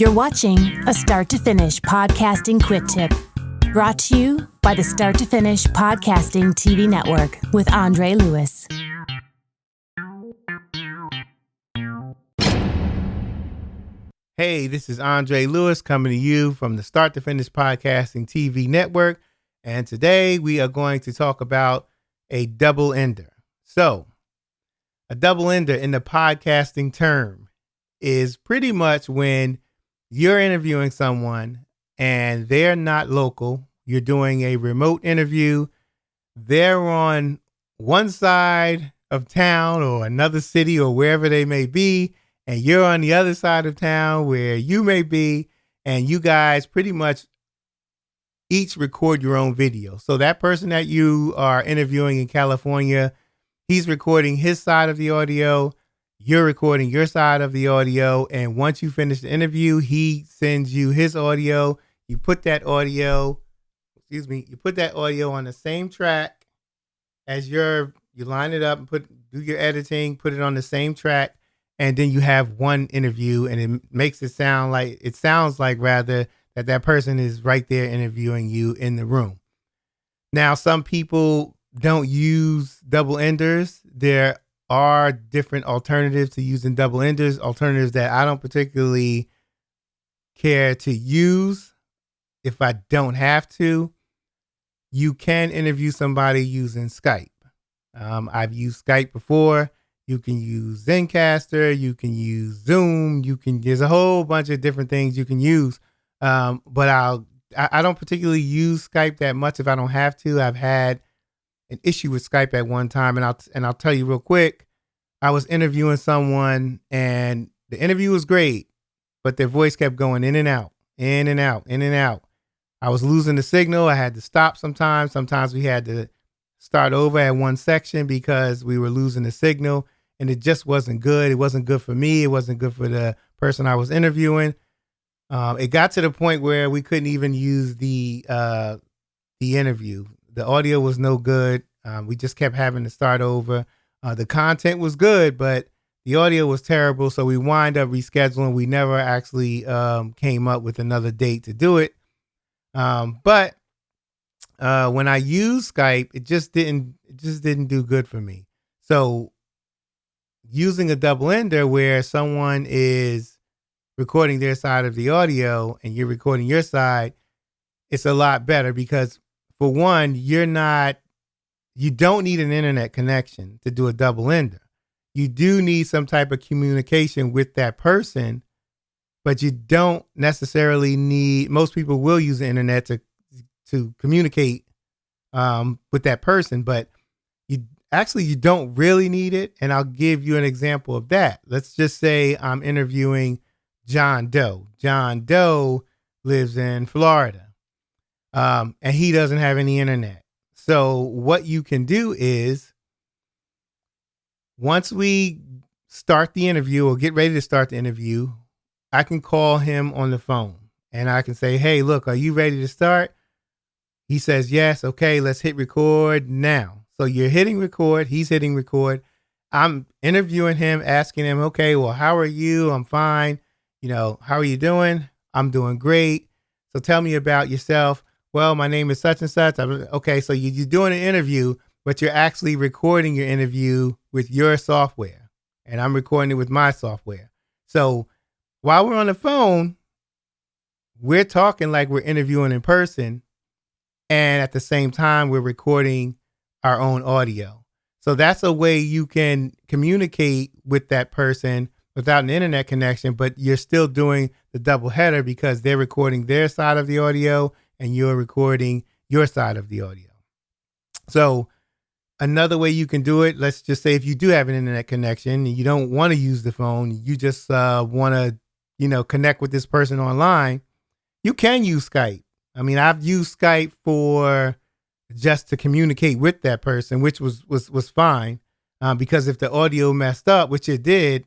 You're watching a Start to Finish Podcasting Quick Tip, brought to you by the Start to Finish Podcasting TV Network with Andre Lewis. Hey, this is Andre Lewis coming to you from the Start to Finish Podcasting TV Network. And today we are going to talk about a double ender. So, a double ender in the podcasting term is pretty much when you're interviewing someone and they're not local. You're doing a remote interview. They're on one side of town or another city or wherever they may be, and you're on the other side of town where you may be, and you guys pretty much each record your own video. So that person that you are interviewing in California, he's recording his side of the audio. You're recording your side of the audio. And once you finish the interview, he sends you his audio. You put that audio on the same track as you line it up and do your editing, put it on the same track. And then you have one interview, and it sounds like that person is right there interviewing you in the room. Now, some people don't use double enders. There are different alternatives to using double enders, alternatives that I don't particularly care to use if I don't have to. You can interview somebody using Skype. I've used Skype before. You can use Zencastr, you can use Zoom, there's a whole bunch of different things you can use. But I don't particularly use Skype that much if I don't have to. I've had an issue with Skype at one time, and I'll tell you real quick. I was interviewing someone and the interview was great, but their voice kept going in and out, in and out, in and out. I was losing the signal. I had to stop sometimes. Sometimes we had to start over at one section because we were losing the signal, and it just wasn't good. It wasn't good for me. It wasn't good for the person I was interviewing. It got to the point where we couldn't even use the interview. The audio was no good. We just kept having to start over. The content was good, but the audio was terrible. So we wind up rescheduling. We never actually came up with another date to do it. But when I used Skype, it just didn't do good for me. So using a double ender where someone is recording their side of the audio and you're recording your side, it's a lot better because, for one, you don't need an internet connection to do a double ender. You do need some type of communication with that person, but you don't necessarily need, most people will use the internet to communicate with that person, but you don't really need it. And I'll give you an example of that. Let's just say I'm interviewing John Doe. John Doe lives in Florida, and he doesn't have any internet. So what you can do is, once we start the interview or get ready to start the interview, I can call him on the phone and I can say, hey, look, are you ready to start? He says, yes. Okay, let's hit record now. So you're hitting record. He's hitting record. I'm interviewing him, asking him, okay, well, how are you? I'm fine. How are you doing? I'm doing great. So tell me about yourself. Well, my name is such and such. Okay, so you're doing an interview, but you're actually recording your interview with your software, and I'm recording it with my software. So while we're on the phone, we're talking like we're interviewing in person, and at the same time, we're recording our own audio. So that's a way you can communicate with that person without an internet connection, but you're still doing the double header because they're recording their side of the audio and you're recording your side of the audio. So another way you can do it, let's just say if you do have an internet connection and you don't want to use the phone, you just want to, connect with this person online, you can use Skype. I mean, I've used Skype for just to communicate with that person, which was fine, because if the audio messed up, which it did,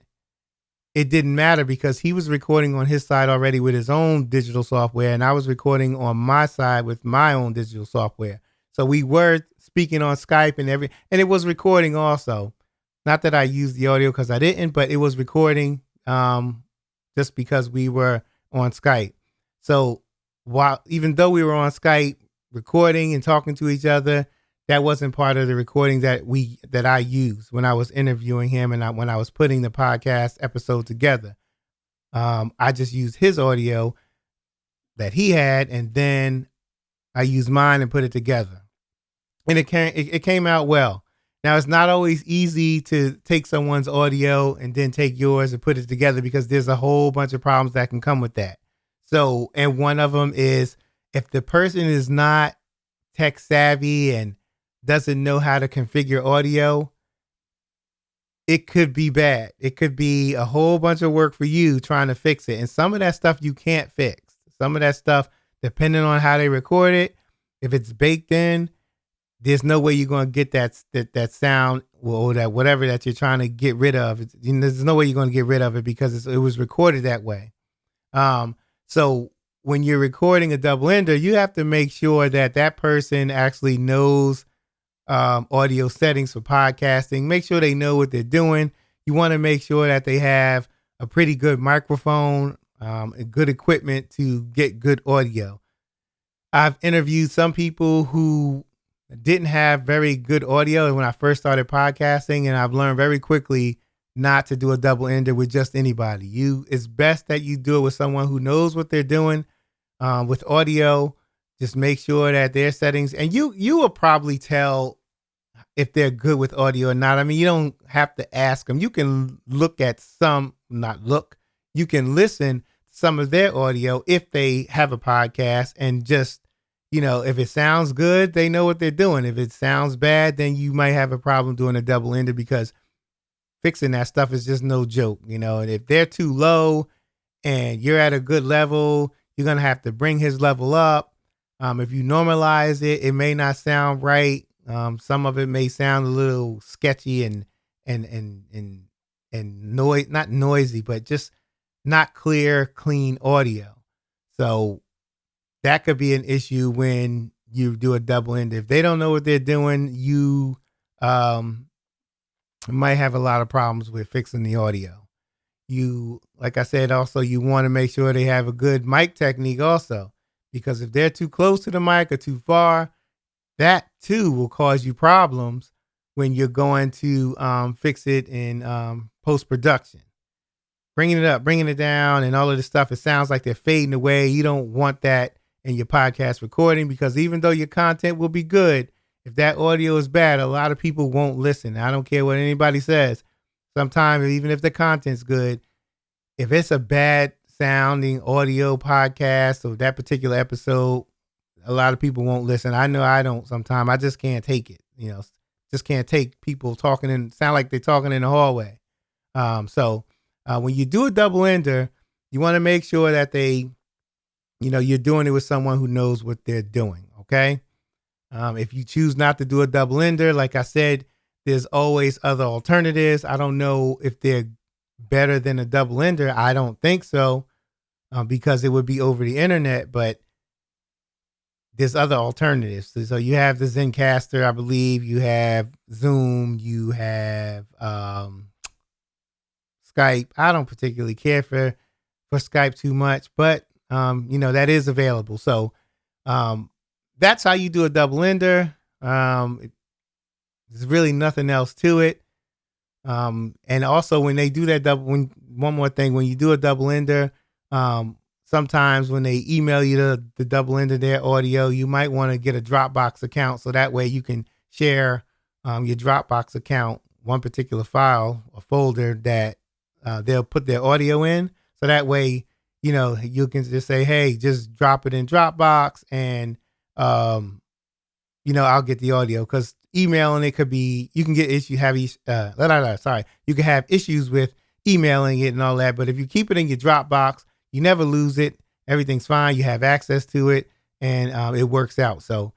it didn't matter because he was recording on his side already with his own digital software, and I was recording on my side with my own digital software. So we were speaking on Skype and it was recording also. Not that I used the audio because I didn't, but it was recording just because we were on Skype. So even though we were on Skype recording and talking to each other, that wasn't part of the recording that I used when I was interviewing him and when I was putting the podcast episode together. I just used his audio that he had, and then I used mine and put it together. And it came out well. Now, it's not always easy to take someone's audio and then take yours and put it together because there's a whole bunch of problems that can come with that. So, and one of them is if the person is not tech savvy and doesn't know how to configure audio, it could be bad. It could be a whole bunch of work for you trying to fix it. And some of that stuff you can't fix. Some of that stuff, depending on how they record it, if it's baked in, there's no way you're going to get that sound or that whatever that you're trying to get rid of. There's no way you're going to get rid of it because it was recorded that way. So when you're recording a double ender, you have to make sure that person actually knows audio settings for podcasting. Make sure they know what they're doing. You want to make sure that they have a pretty good microphone, and good equipment to get good audio. I've interviewed some people who didn't have very good audio when I first started podcasting, and I've learned very quickly not to do a double ender with just anybody. It's best that you do it with someone who knows what they're doing with audio. Just make sure that their settings, and you will probably tell if they're good with audio or not. I mean, you don't have to ask them. You can look at you can listen to some of their audio if they have a podcast and just, if it sounds good, they know what they're doing. If it sounds bad, then you might have a problem doing a double ender because fixing that stuff is just no joke, and if they're too low and you're at a good level, you're going to have to bring his level up. If you normalize it, it may not sound right. Some of it may sound a little sketchy and noise, not noisy, but just not clear, clean audio. So that could be an issue when you do a double ender. If they don't know what they're doing, you might have a lot of problems with fixing the audio. Like I said, also, you want to make sure they have a good mic technique also, because if they're too close to the mic or too far, that too will cause you problems when you're going to fix it in post-production. Bringing it up, bringing it down, and all of this stuff, it sounds like they're fading away. You don't want that in your podcast recording, because even though your content will be good, if that audio is bad, a lot of people won't listen. I don't care what anybody says. Sometimes, even if the content's good, if it's a bad sounding audio podcast or that particular episode, a lot of people won't listen. I know I don't sometimes. I just can't take it. Just can't take people talking and sound like they're talking in the hallway. So when you do a double ender, you want to make sure that you're doing it with someone who knows what they're doing. Okay. If you choose not to do a double ender, like I said, there's always other alternatives. I don't know if they're better than a double ender. I don't think so, because it would be over the internet, but there's other alternatives. So you have the Zencaster, I believe. You have Zoom. You have Skype. I don't particularly care for Skype too much, but that is available. So that's how you do a double ender. There's really nothing else to it. And also when they do that one more thing, when you do a double ender, sometimes when they email you the double ender their audio, you might want to get a Dropbox account. So that way you can share your Dropbox account, one particular file, a folder that they'll put their audio in. So that way, you can just say, hey, just drop it in Dropbox and, I'll get the audio, because emailing it could be, you can get you can have issues with emailing it and all that. But if you keep it in your Dropbox, you never lose it. Everything's fine. You have access to it, and it works out. So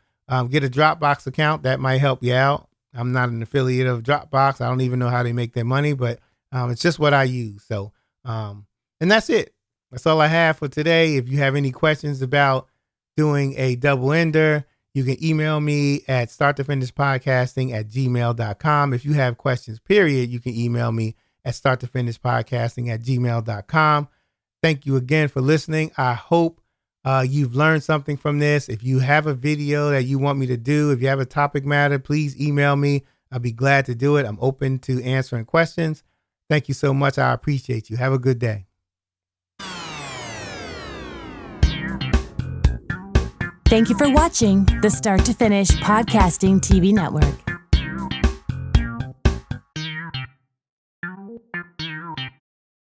get a Dropbox account. That might help you out. I'm not an affiliate of Dropbox. I don't even know how they make their money, but it's just what I use. So, and that's it. That's all I have for today. If you have any questions about doing a double ender, you can email me at starttofinishpodcasting@gmail.com. If you have questions, period, you can email me at starttofinishpodcasting@gmail.com. Thank you again for listening. I hope you've learned something from this. If you have a video that you want me to do, if you have a topic matter, please email me. I'll be glad to do it. I'm open to answering questions. Thank you so much. I appreciate you. Have a good day. Thank you for watching the Start to Finish Podcasting TV Network.